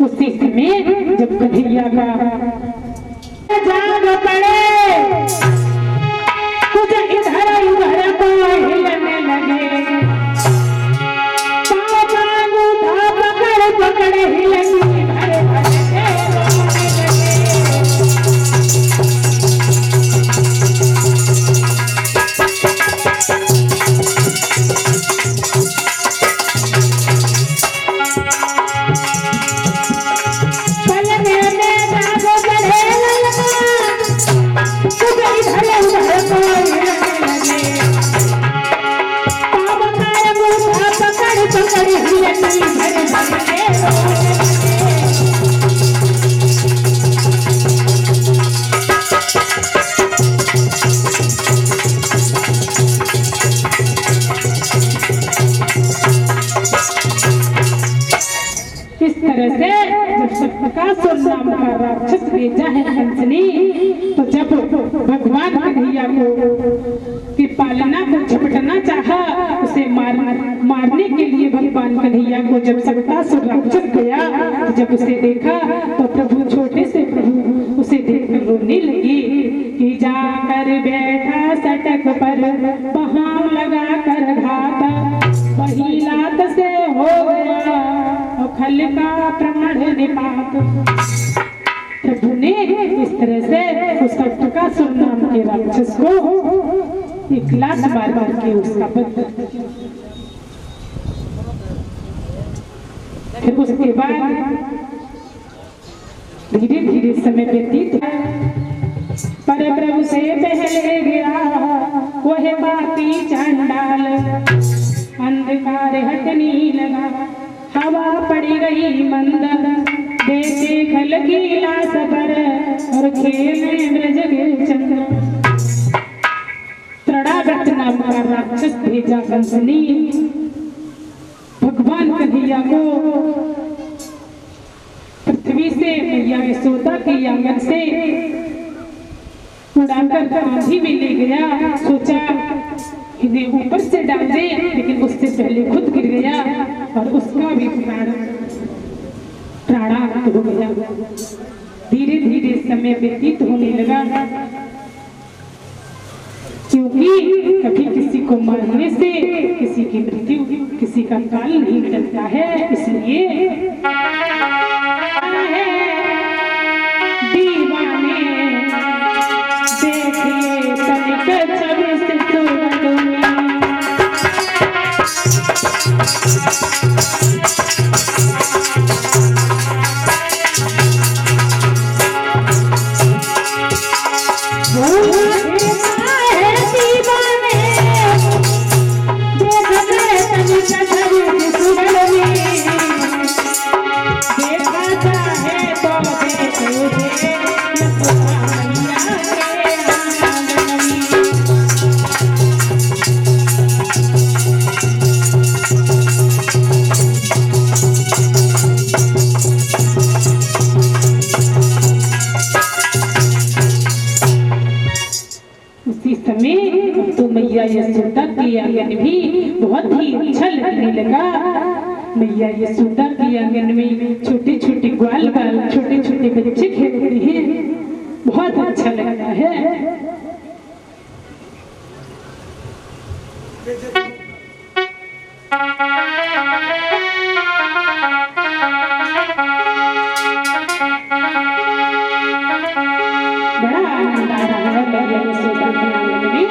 उसी समय जब कन्हैया का जाग पड़े कुछ इधर उधर को हिलने लगे, पाँव अंगूठा पकड़ पकड़ हिलने भरे भरे रोने लगे। नाम का राक्षस भेजा है हंस ने, तो जब भगवान कन्हैया को की पालना को झपटना चाहा, उसे मारने के लिए भगवान कन्हैया को जब सप्तासुर राक्षस गया, जब उसे देखा तो प्रभु छोटे से प्रभु उसे देखकर रोने लगे कि जाकर बैठा सटक पर पहाड़ लगा कर घाता, वही लात से हो गया खल का प्राण निपात। प्रभु ने इस तरह से उस सप्तासुर नाम के राक्षस को एक लात मार मार के उसका वध कर दिया। फिर उसके बाद धीरे धीरे समय व्यतीत पर प्रभु से पहले गया वह पापी चांडाल, अंधकार हटने लगा, हवा पड़ी गई मंद, देखे खल की लाश पर और खेले ब्रज के चंद्र। तृणागत नाम का राक्षस भेजा कंस ने भगवान कन्हैया को पृथ्वी से मैया यशोदा के आंगन से उड़ाकर कांधी में ले गया, सोचा इन्हें ऊपर से डाल दे, लेकिन उससे पहले खुद गिर गया और उसका भी प्राणांत हो गया। धीरे धीरे समय व्यतीत होने लगा, क्योंकि कभी किसी को मारने से किसी की मृत्यु किसी का काल नहीं टलता है, इसलिए दीवाने देखिए तनिक छवि से यशोदा के आंगन भी बहुत ही अच्छा लगने लगा। मैया यशोदा के आंगन में छोटे छोटे ग्वाल बाल छोटे छोटे बच्चे खेलते हैं, बहुत अच्छा लगता है। बड़ा आनंद आ रहा है मैया यशोदा के आंगन में।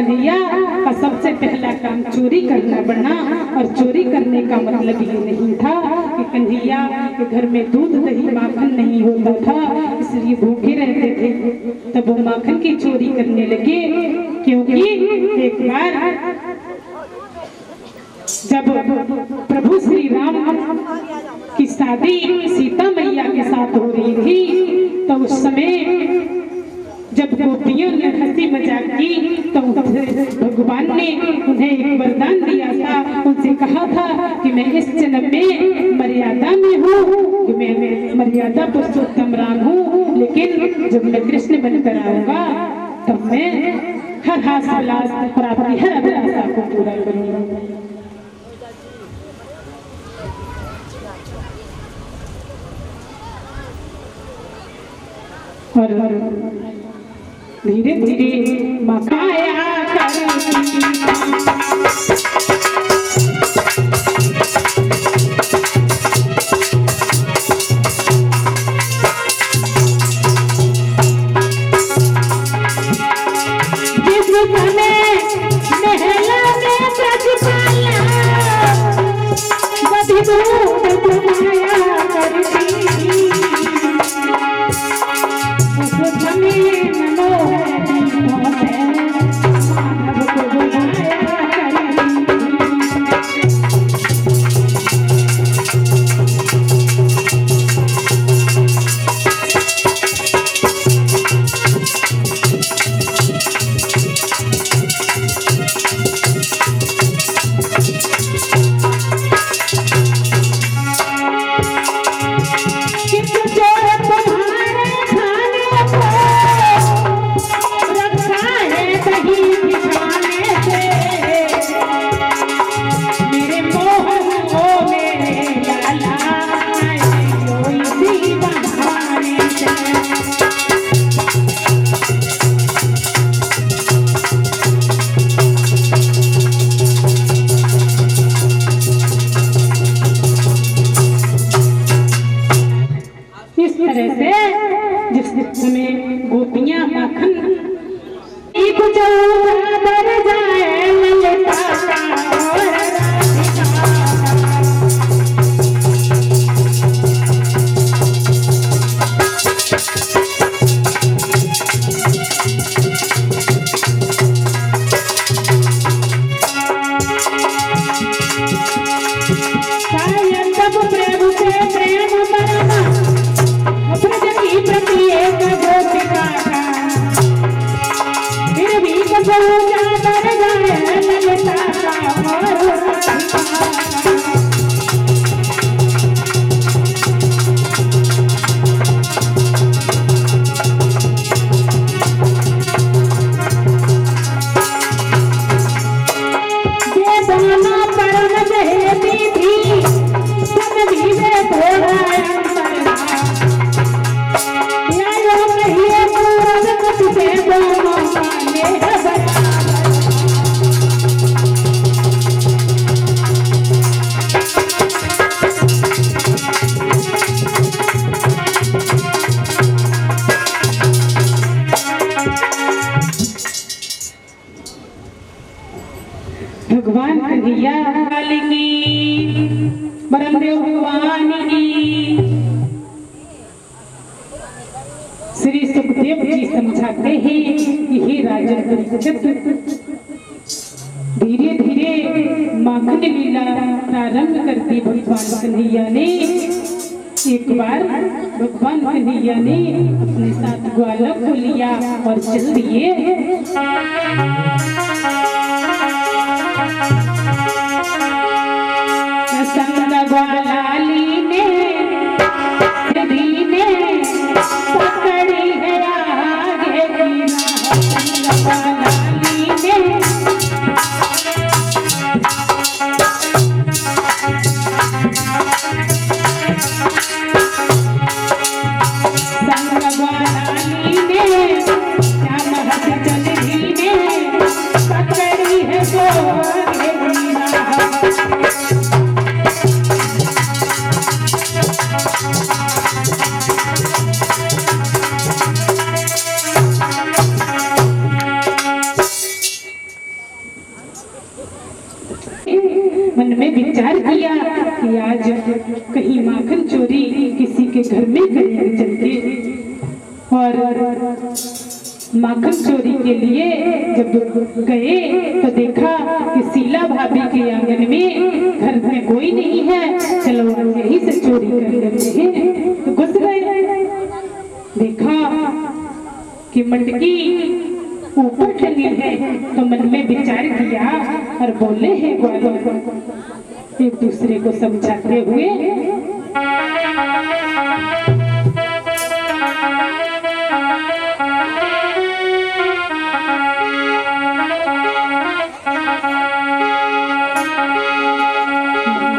कन्हैया का सबसे पहला काम चोरी करना बना। और चोरी करने का मतलब ये नहीं था कि कन्हैया के घर में दूध दही माखन नहीं होता था, इसलिए भूखे रहते थे। तब वो माखन की चोरी करने लगे, क्योंकि एक बार जब प्रभु श्री राम की शादी सीता मैया के साथ हो रही थी, तो उस समय जब गोपियों ने हंसी मजाक की, तो भगवान ने उन्हें एक वरदान दिया था। उनसे कहा था कि मैं इस जन्म में मर्यादा में हूँ, कि मैं मर्यादा पुरुषोत्तम राम हूँ, लेकिन जब मैं कृष्ण बनकर आऊंगा तब मैं हर हास और आपकी हर अभिलाषा को पूरा करूंगा। और धीरे धीरे मकाया भगवान कन्हैया की बरमदेव भगवान की। श्री सुखदेव जी समझाते हैं कि हे राजन परीक्षित, धीरे धीरे माखन लीला प्रारंभ कर दी भगवान कन्हैया ने। एक बार भगवान कन्हैया ने अपने साथ ग्वाला को लिया और चल दिए। ग्वाला लीने पकड़ी है आगे की ग्वाला लीने संग ग्वाला लीने क्या महक चल धीने मन में विचार किया कि आज कहीं माखन चोरी किसी के घर में करेंगे चल के। और माखन चोरी के लिए जब गए तो देखा कि शीला भाभी के आंगन में घर में कोई नहीं है, चलो यहीं से चोरी कर लेते हैं। तो घुस गए, देखा कि मटकी ऊपर टंगी है, तो मन में विचार किया और बोले हैं ग्वालों एक दूसरे को समझाते हुए,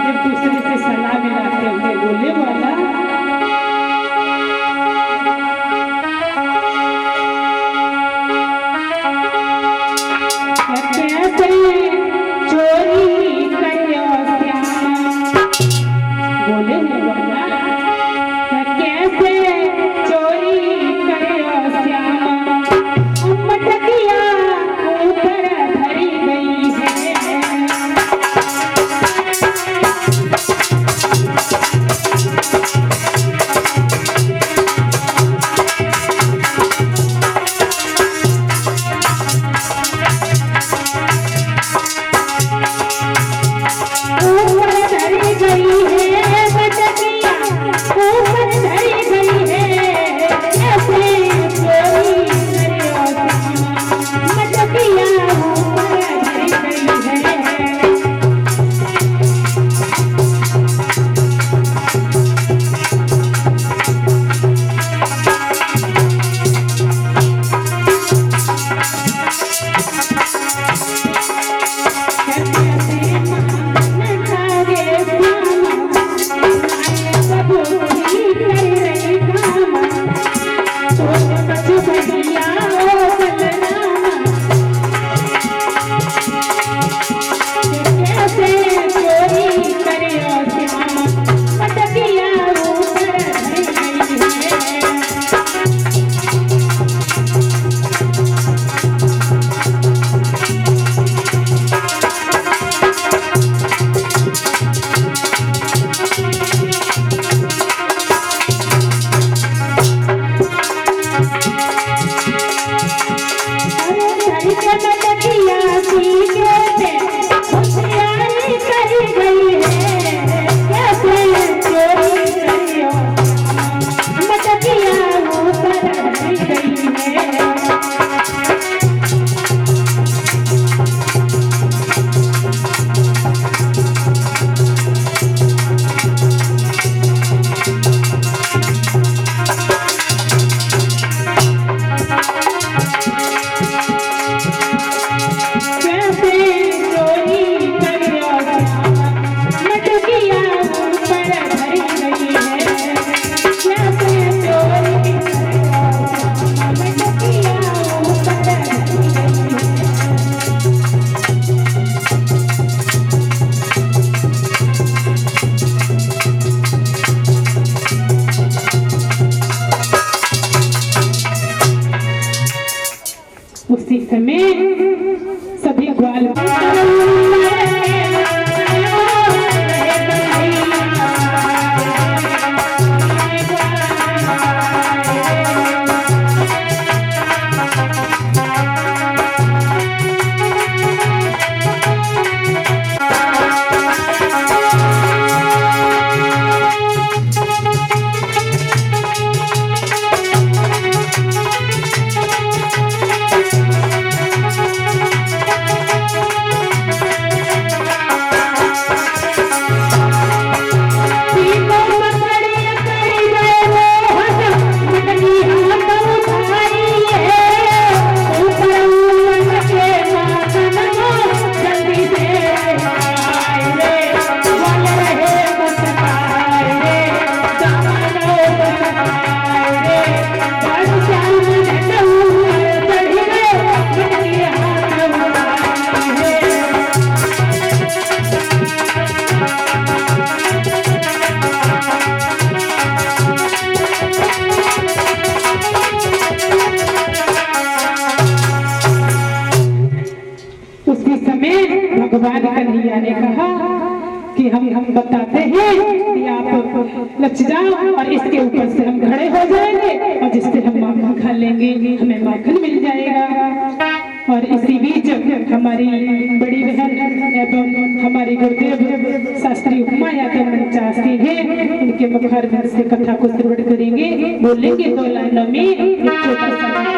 एक दूसरे से सलाह मिलाते हुए बोले वाला, उसी समय सभी ग्वाल उसी समय भगवान कन्हैया ने कहा कि हम बताते हैं कि आप लच जाओ और इसके ऊपर से हम खड़े हो जाएंगे और जिससे हम माखन खा लेंगे, हमें माखन मिल जाएगा। और इसी बीच हमारी बड़ी बहन एवं हमारी गुरुदेव शास्त्री उपमा यादव मंचासी हैं, इनके मुखारबिंद से कथा को श्रवण करेंगे, बोलेंगे 2 लाइनों में एक छोटा सा